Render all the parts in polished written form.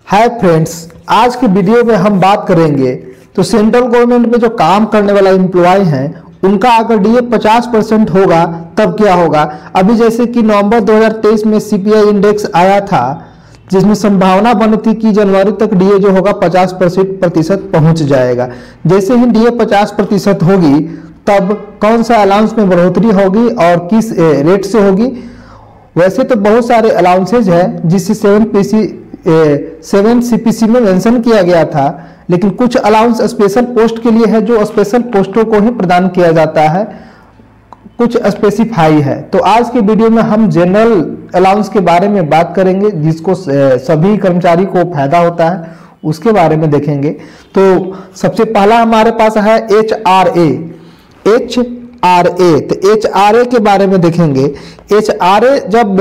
Hi friends, आज की video में हम बात करेंगे तो सेंट्रल गवर्नमेंट में जो काम करने वाला एम्प्लॉय हैं उनका अगर डीए 50% होगा तब क्या होगा। अभी जैसे कि नवंबर 2023 में सीपीआई इंडेक्स आया था जिसमें संभावना बनी थी कि जनवरी तक डीए जो होगा 50% पहुंच जाएगा। जैसे ही डीए 50% होगी तब कौन सा अलाउंस में बढ़ोतरी होगी और किस रेट से होगी। वैसे तो बहुत सारे अलाउंसेज है जिससे 7 सीपीसी में मेंशन किया गया था, लेकिन कुछ अलाउंस स्पेशल पोस्ट के लिए है जो स्पेशल पोस्टों को ही प्रदान किया जाता है, कुछ स्पेसिफाई है। तो आज के वीडियो में हम जनरल अलाउंस के बारे में बात करेंगे जिसको सभी कर्मचारी को फायदा होता है, उसके बारे में देखेंगे। तो सबसे पहला हमारे पास है HRA। तो HRA के बारे में देखेंगे। HRA जब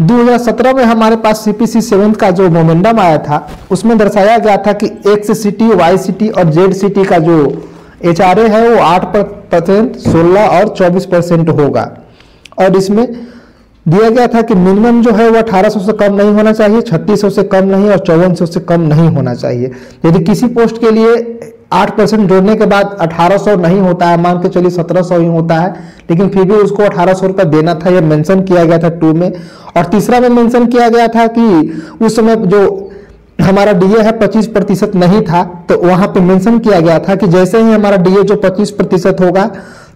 2017 में हमारे पास CPC 7 का जो मोमेंटम आया था उसमें दर्शाया गया था कि XCT, YCT और ZCT का जो HRA है वो 8%, 16 और 24% होगा। और इसमें दिया गया था कि मिनिमम जो है वो 1800 से कम नहीं होना चाहिए, 3600 से कम नहीं और 5400 से कम नहीं होना चाहिए। यदि किसी पोस्ट के लिए 8% जोड़ने के बाद 1800 नहीं होता है, मान के चलिए 1700 ही होता है, लेकिन फिर भी उसको 1800 रुपये देना था, यह मेंशन किया गया था 2 में। और तीसरा में मेंशन किया गया था कि उस समय जो हमारा डीए है 25% नहीं था, तो वहां पे मेंशन किया गया था कि जैसे ही हमारा डीए जो 25% होगा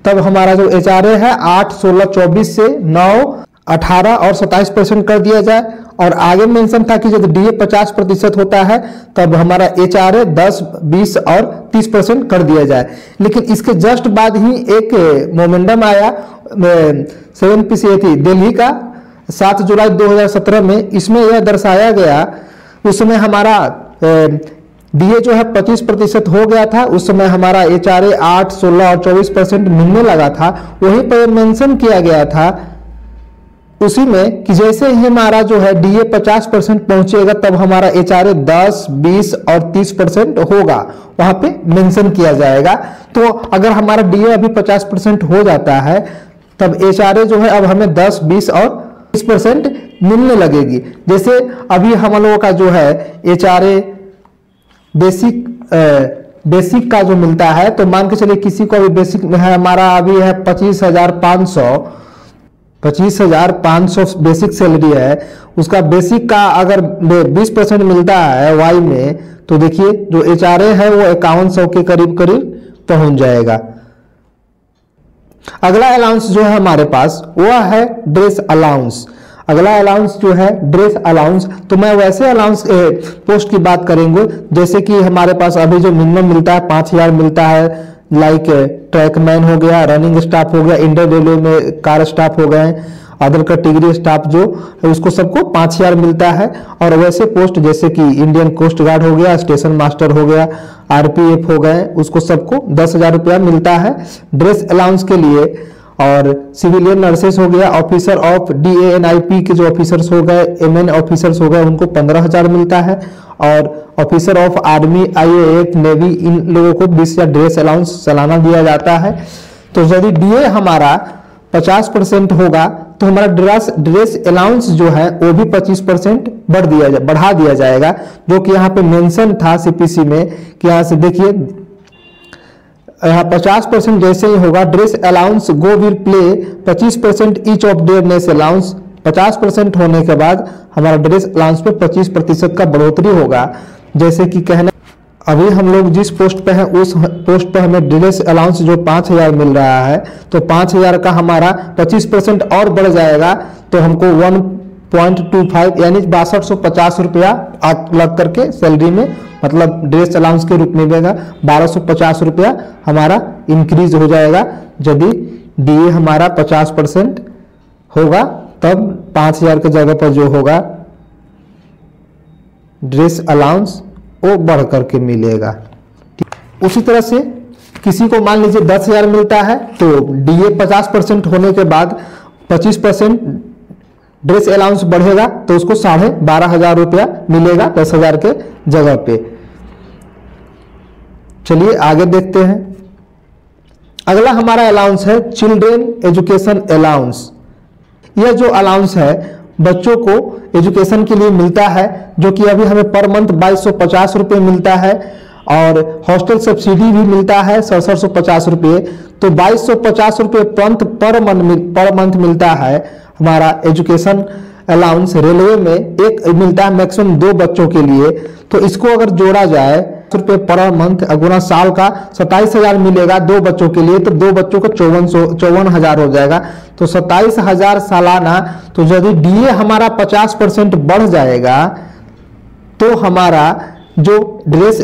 तब हमारा जो HRA है 8, 16, 24 से 9, 18 और 27% कर दिया जाए। और आगे मेंशन था कि जब डीए 50% होता है तब हमारा HRA 10, 20 और 30% कर दिया जाए। लेकिन इसके जस्ट बाद ही एक मोमेंटम आया 7PCA थी दिल्ली का 7 जुलाई 2017 में। इसमें यह दर्शाया गया, उस समय हमारा डीए जो है 25% हो गया था, उस समय हमारा HRA 8, 16 और 24% मिलने लगा था। वहीं पर मेंशन किया गया था उसी में कि जैसे ही हमारा जो है डीए 50% पहुंचेगा तब हमारा HRA 10, 20 और 30% होगा, वहां पे मेंशन किया जाएगा। तो अगर हमारा डीए अभी 50% हो जाता है तब HRA जो है अब हमें 10, 20 और 30% मिलने लगेगी। जैसे अभी हम लोगों का जो है HRA बेसिक का जो मिलता है, तो मान के चलिए किसी को अभी बेसिक में है, हमारा अभी है 25,500 बेसिक सैलरी है। उसका बेसिक का अगर 20% मिलता है वाई में, तो देखिए जो HRA है वो 5100 के करीब पहुंच जाएगा। अगला अलाउंस जो है हमारे पास वो है ड्रेस अलाउंस। अगला अलाउंस जो है ड्रेस अलाउंस, तो मैं वैसे अलाउंस पोस्ट की बात करेंगे जैसे कि हमारे पास अभी जो मिनिमम मिलता है 5000 मिलता है, लाइक ट्रैकमैन हो गया, रनिंग स्टाफ हो गया, इंडियन रेलवे में कार स्टाफ हो गए, अदर कैटेगरी स्टाफ जो है उसको सबको 5000 मिलता है। और वैसे पोस्ट जैसे कि इंडियन कोस्ट गार्ड हो गया, स्टेशन मास्टर हो गया, RPF हो गए, उसको सबको 10,000 रुपया मिलता है ड्रेस अलाउंस के लिए। और सिविलियन नर्सेस हो गया, ऑफिसर ऑफ DANIP के जो ऑफिसर्स हो गए, MN ऑफिसर्स हो गए, उनको 15,000 मिलता है। और officer of army, IAF, navy, इन लोगों को 20,000 ड्रेस अलाउंस सालाना दिया जाता है। तो यदि डीए हमारा 50% होगा तो हमारा ड्रेस अलाउंस जो है वो भी 25% बढ़ा दिया जाएगा, जो कि यहाँ पे मेंशन था CPC में कि यहाँ से देखिए यहाँ 50% जैसे ही होगा dress allowance go will play 25% each of their dress allowance. 50% होने के बाद हमारा ड्रेस अलाउंस पे 25% का बढ़ोतरी होगा। जैसे कि कहना अभी हम लोग जिस पोस्ट पे हैं उस पोस्ट पे हमें ड्रेस अलाउंस जो 5000 मिल रहा है, तो 5000 का हमारा 25% और बढ़ जाएगा, तो हमको 1.25 यानी 6250 रुपया लग करके सैलरी में, मतलब ड्रेस अलाउंस के रूप में मिलेगा। 1250 रुपया हमारा इंक्रीज हो जाएगा। यदि डीए हमारा 50% होगा तब 5000 के जगह पर जो होगा ड्रेस अलाउंस वो बढ़ करके मिलेगा। उसी तरह से किसी को मान लीजिए 10,000 मिलता है, तो डीए 50% होने के बाद 25% ड्रेस अलाउंस बढ़ेगा, तो उसको 12,500 रुपया मिलेगा 10,000 के जगह पे। चलिए आगे देखते हैं। अगला हमारा अलाउंस है चिल्ड्रेन एजुकेशन अलाउंस। यह जो अलाउंस है बच्चों को एजुकेशन के लिए मिलता है, जो कि अभी हमें पर मंथ 2250 रुपये मिलता है, और हॉस्टल सब्सिडी भी मिलता है 6750 रुपये। तो 2250 रुपये पर मंथ मिलता है हमारा एजुकेशन अलाउंस। रेलवे में एक मिलता है मैक्सिमम 2 बच्चों के लिए, तो इसको अगर जोड़ा जाए रुपये पर मंथ अगुना साल का 27,000 मिलेगा 2 बच्चों के लिए, तो 2 बच्चों को 54,000 हो जाएगा, तो 27,000 सालाना। तो यदि डीए हमारा 50% बढ़ जाएगा तो हमारा जो ड्रेस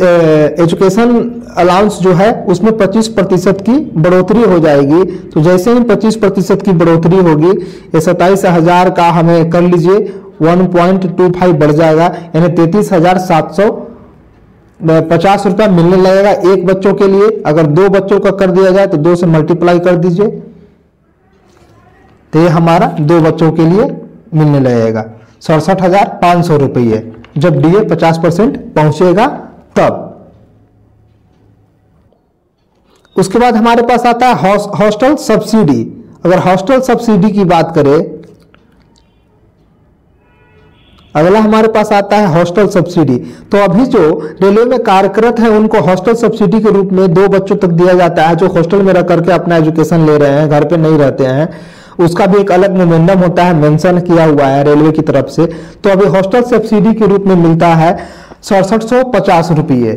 एजुकेशन अलाउंस जो है उसमें 25% की बढ़ोतरी हो जाएगी। तो जैसे ही 25% की बढ़ोतरी होगी, ये 27,000 का हमें कर लीजिए 1.25 बढ़ जाएगा, यानी 33,750 रुपया मिलने लगेगा एक बच्चों के लिए। अगर 2 बच्चों का कर दिया जाए तो 2 से मल्टीप्लाई कर दीजिए, तो ये हमारा 2 बच्चों के लिए मिलने लगेगा 67,500 रुपये, जब डीए 50% पहुंचेगा तब। उसके बाद हमारे पास आता है हॉस्टल सब्सिडी। अगर हॉस्टल सब्सिडी की बात करें, अगला हमारे पास आता है हॉस्टल सब्सिडी। तो अभी जो रेलवे में कार्यरत है उनको हॉस्टल सब्सिडी के रूप में 2 बच्चों तक दिया जाता है, जो हॉस्टल में रह करके अपना एजुकेशन ले रहे हैं, घर पे नहीं रहते हैं। उसका भी एक अलग मोमेंडम होता है, मेंशन किया हुआ है रेलवे की तरफ से। तो अभी हॉस्टल सब्सिडी के रूप में मिलता है 6750 रुपये,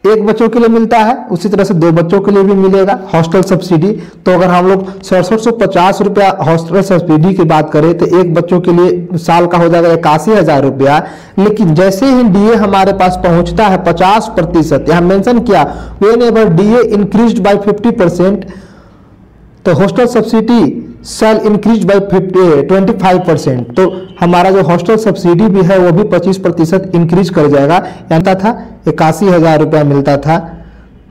एक बच्चों के लिए मिलता है। उसी तरह से 2 बच्चों के लिए भी मिलेगा हॉस्टल सब्सिडी। तो अगर हम लोग 6750 रुपया हॉस्टल सब्सिडी की बात करें तो एक बच्चों के लिए साल का हो जाएगा 81,000 रुपया। लेकिन जैसे ही डीए हमारे पास पहुंचता है 50%, यहाँ मेंशन किया whenever DA increased by 50%, तो hostel subsidy shall increase by 25%। तो हमारा जो हॉस्टल सब्सिडी भी है वो भी 25% इंक्रीज कर जाएगा। यानी था 81,000 रुपया मिलता था,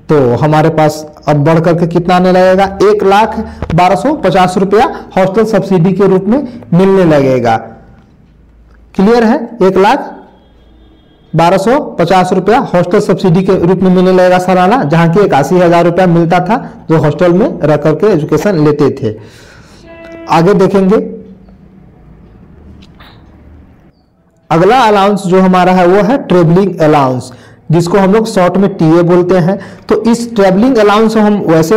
तो हमारे पास अब बढ़ करके कितना आने लगेगा 1,1250 रुपया हॉस्टल सब्सिडी के रूप में मिलने लगेगा। क्लियर है? 1,1250 रुपया हॉस्टल सब्सिडी के रूप में मिलने लगेगा सालाना, जहां की 81,000 रुपया मिलता था जो हॉस्टल में रह करके एजुकेशन लेते थे। आगे देखेंगे, अगला अलाउंस जो हमारा है वो है ट्रेवलिंग अलाउंस, जिसको हम लोग शॉर्ट में टीए बोलते हैं। तो इस ट्रेवलिंग अलाउंस हम वैसे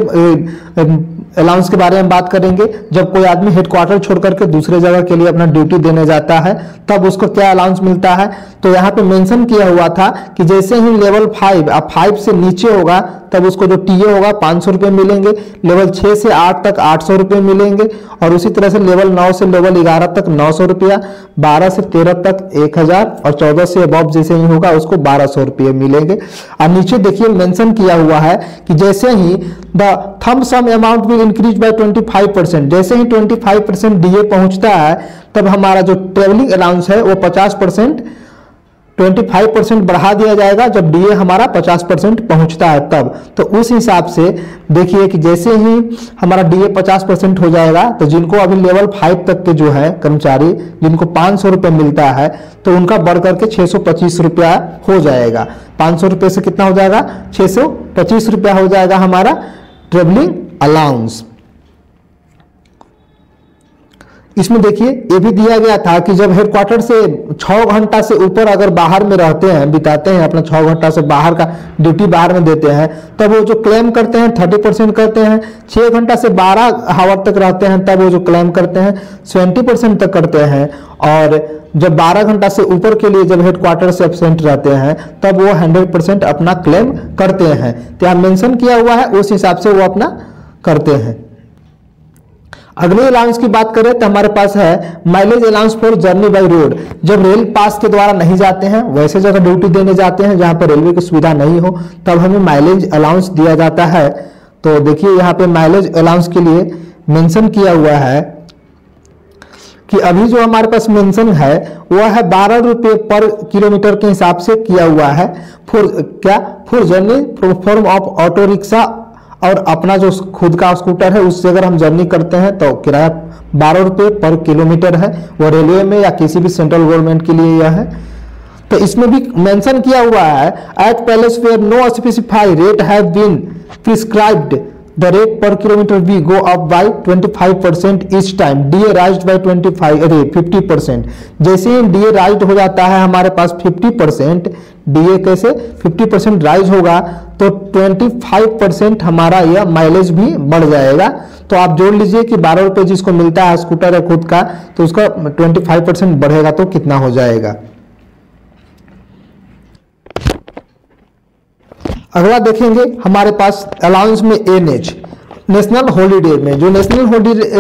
अलाउंस के बारे में बात करेंगे जब कोई आदमी हेडक्वार्टर छोड़ करके दूसरे जगह के लिए अपना ड्यूटी देने जाता है, तब उसको क्या अलाउंस मिलता है। तो यहाँ पे मेंशन किया हुआ था कि जैसे ही लेवल 5 अब 5 से नीचे होगा तब उसको जो टीए होगा 500 रुपये मिलेंगे, लेवल 6 से 8 तक 800 रुपये मिलेंगे, और उसी तरह से लेवल 9 से लेवल 11 तक 900 रुपया, 12 से 13 तक 1000, और 14 से अबव जैसे ही होगा उसको 1200 रुपये मिलेंगे। और नीचे देखिए मेंशन किया हुआ है कि जैसे ही the thumb sum amount will increase by 25%, जैसे ही 25% डीए पहुंचता है तब हमारा जो ट्रेवलिंग अलाउंस है वो 50% 25% बढ़ा दिया जाएगा जब डीए हमारा 50% पहुंचता है तब। तो उस हिसाब से देखिए कि जैसे ही हमारा डीए 50% हो जाएगा तो जिनको अभी लेवल 5 तक के जो है कर्मचारी जिनको 500 रुपये मिलता है तो उनका बढ़ करके 625 रुपया हो जाएगा। 500 रुपये से कितना हो जाएगा 625 रुपया हो जाएगा हमारा ट्रेवलिंग अलाउंस। इसमें देखिए ये भी दिया गया था कि जब हेडक्वार्टर से 6 घंटा से ऊपर अगर बाहर में रहते हैं बिताते हैं अपना 6 घंटा से बाहर का ड्यूटी बाहर में देते हैं तब वो जो क्लेम करते हैं 30% करते हैं। 6 घंटा से 12 आवर तक रहते हैं तब वो जो क्लेम करते हैं 20% तक करते हैं, और जब 12 घंटा से ऊपर के लिए जब हेडक्वार्टर से एब्सेंट रहते हैं तब वो 100% अपना क्लेम करते हैं। तो यहाँ मेंशन किया हुआ है उस हिसाब से वो अपना करते हैं। अगले अलाउंस की बात करें तो हमारे पास है mileage allowance for journey by road. जब रेल पास के द्वारा नहीं जाते हैं, वैसे जगह ड्यूटी देने जाते हैं जहां पर रेलवे की सुविधा नहीं हो, तब हमें माइलेज अलाउंस दिया जाता है। तो देखिए यहाँ पे माइलेज अलाउंस के लिए मेंशन किया हुआ है कि अभी जो हमारे पास मेंशन है वह है 12 रुपये पर किलोमीटर के हिसाब से किया हुआ है for journey form of auto rickshaw, और अपना जो खुद का स्कूटर है उससे अगर हम जर्नी करते हैं तो किराया 12 रुपये पर किलोमीटर है, वो रेलवे में या किसी भी सेंट्रल गवर्नमेंट के लिए यह है। तो इसमें भी मेंशन किया हुआ है at places where no specify rate have been prescribed the rate per kilometer we go up by 25% each time, DA raised by 50%। जैसे ही DA राइज हो जाता है हमारे पास 50%, DA कैसे 50% राइज होगा तो 25% हमारा यह माइलेज भी बढ़ जाएगा। तो आप जोड़ लीजिए कि 12 रुपये जिसको मिलता है स्कूटर है खुद का, तो उसका 25% बढ़ेगा तो कितना हो जाएगा। अगला देखेंगे हमारे पास अलाउंस में एनएच, नेशनल हॉलीडे में, जो नेशनल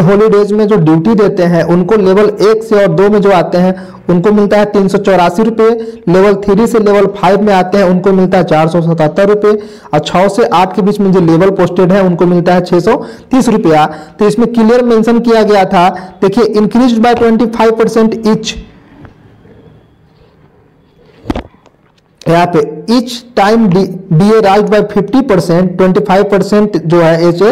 हॉलीडेज में जो ड्यूटी देते हैं उनको लेवल 1 से और 2 में जो आते हैं उनको मिलता है 384 रुपये, लेवल 3 से लेवल 5 में आते हैं उनको मिलता है 477 रुपये, और 6 से 8 के बीच में जो लेवल पोस्टेड है उनको मिलता है 630 रुपया। तो इसमें क्लियर मेंशन किया गया था, देखिए इंक्रीज बाय 25% ईच, यहाँ पे each time DA rise by 50%, 25% जो है ऐसे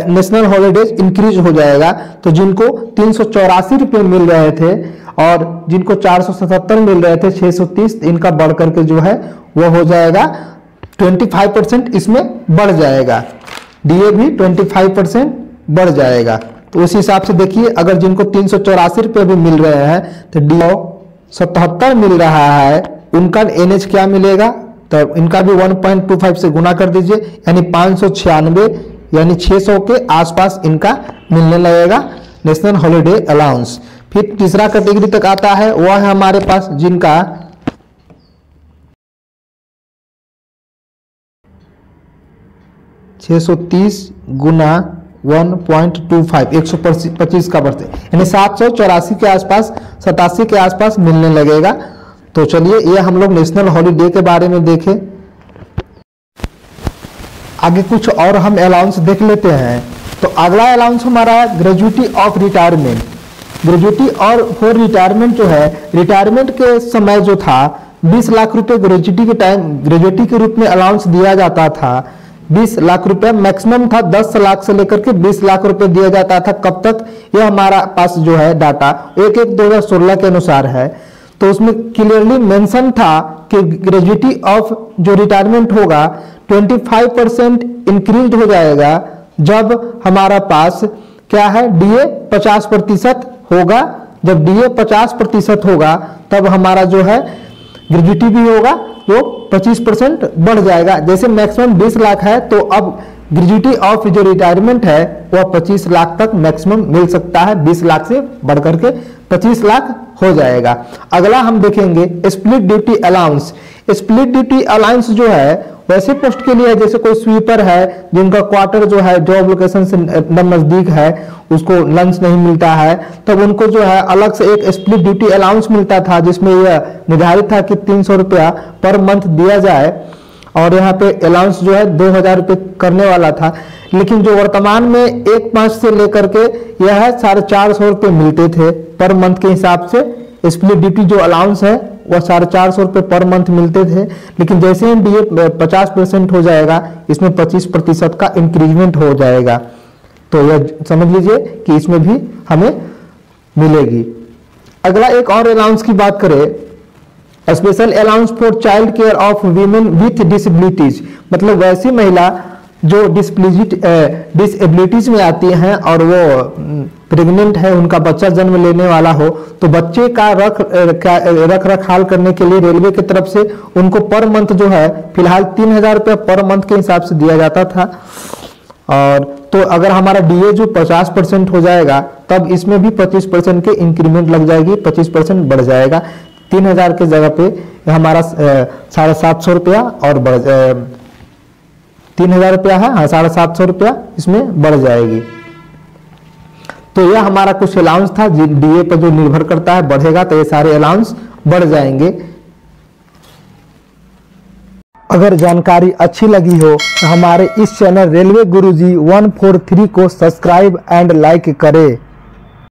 नेशनल हॉलीडेज इंक्रीज हो जाएगा। तो जिनको 384 रुपये मिल रहे थे और जिनको 477 मिल रहे थे 630, इनका बढ़ करके जो है वो हो जाएगा 25% इसमें बढ़ जाएगा, DA भी 25% बढ़ जाएगा। तो उस हिसाब से देखिए अगर जिनको 384 रुपये भी मिल रहे हैं तो DA 77 मिल रहा है, उनका NH क्या मिलेगा, तो इनका भी 1.25 से गुना कर दीजिए, यानी 596 यानी 600 के आसपास इनका मिलने लगेगा नेशनल हॉलीडे अलाउंस। फिर तीसरा कैटेगरी तक आता है, वह है हमारे पास जिनका 630 गुना 1.25 125 का बढ़ते, यानी 784 के आसपास 87 के आसपास मिलने लगेगा। तो चलिए ये हम लोग नेशनल हॉलीडे के बारे में देखें। आगे कुछ और हम अलाउंस देख लेते हैं। तो अगला अलाउंस हमारा है ग्रेजुटी ऑफ रिटायरमेंट। ग्रेजुटी और फॉर रिटायरमेंट जो है, रिटायरमेंट के समय जो था 20 लाख रुपए ग्रेजुटी के टाइम ग्रेजुटी के रूप में अलाउंस दिया जाता था। 20 लाख रुपए मैक्सिमम था, 10 लाख से लेकर के 20 लाख रुपए दिया जाता था। कब तक, यह हमारा पास जो है डाटा 1/1/2016 के अनुसार है। तो उसमें क्लियरली मेंशन था कि ग्रेजुटी ऑफ जो रिटायरमेंट होगा 25% इंक्रीज हो जाएगा जब हमारा पास क्या है DA 50% होगा। जब DA 50% होगा तब हमारा जो है ग्रेजुटी भी होगा वो 25% बढ़ जाएगा। जैसे मैक्सिमम 20 लाख है तो अब ग्रेजुटी ऑफ जो रिटायरमेंट है वह 25 लाख तक मैक्सिमम मिल सकता है, 20 लाख से बढ़ करके 25 लाख हो जाएगा। अगला हम देखेंगे split duty allowance. Split duty allowance जो है वैसे पोस्ट के लिए है, जैसे कोई स्वीपर है जिनका क्वार्टर जो है जॉब लोकेशन से नजदीक है, उसको लंच नहीं मिलता है, तब उनको जो है अलग से एक स्प्लिट ड्यूटी अलाउंस मिलता था, जिसमें यह निर्धारित था कि 300 रुपया पर मंथ दिया जाए, और यहाँ पे अलाउंस जो है 2000 रुपये करने वाला था। लेकिन जो वर्तमान में 1/5 से लेकर के यह है 450 रुपये मिलते थे पर मंथ के हिसाब से। स्प्लिट ड्यूटी जो अलाउंस है वह 450 रुपये पर मंथ मिलते थे। लेकिन जैसे ही DA 50% हो जाएगा इसमें 25% का इंक्रीजमेंट हो जाएगा। तो यह समझ लीजिए कि इसमें भी हमें मिलेगी। अगला एक और अलाउंस की बात करें, special allowance for child care of women with disabilities, मतलब वैसी महिला जो डिसेबिलिटीज में आती हैं और वो प्रेग्नेंट है, उनका बच्चा जन्म लेने वाला हो, तो बच्चे का रख रखाव करने के लिए रेलवे की तरफ से उनको पर मंथ जो है फिलहाल 3000 रुपये पर मंथ के हिसाब से दिया जाता था। और तो अगर हमारा DA जो 50% हो जाएगा तब इसमें भी 25% के इंक्रीमेंट लग जाएगी, 25% बढ़ जाएगा। 3000 के जगह पे हमारा 750 रुपया और 3000 रुपया है, हाँ 750 रुपया इसमें बढ़ जाएगी। तो यह हमारा कुछ अलाउंस था DA पर जो निर्भर करता है, बढ़ेगा तो ये सारे अलाउंस बढ़ जाएंगे। अगर जानकारी अच्छी लगी हो तो हमारे इस चैनल रेलवे गुरुजी 143 को सब्सक्राइब एंड लाइक करें।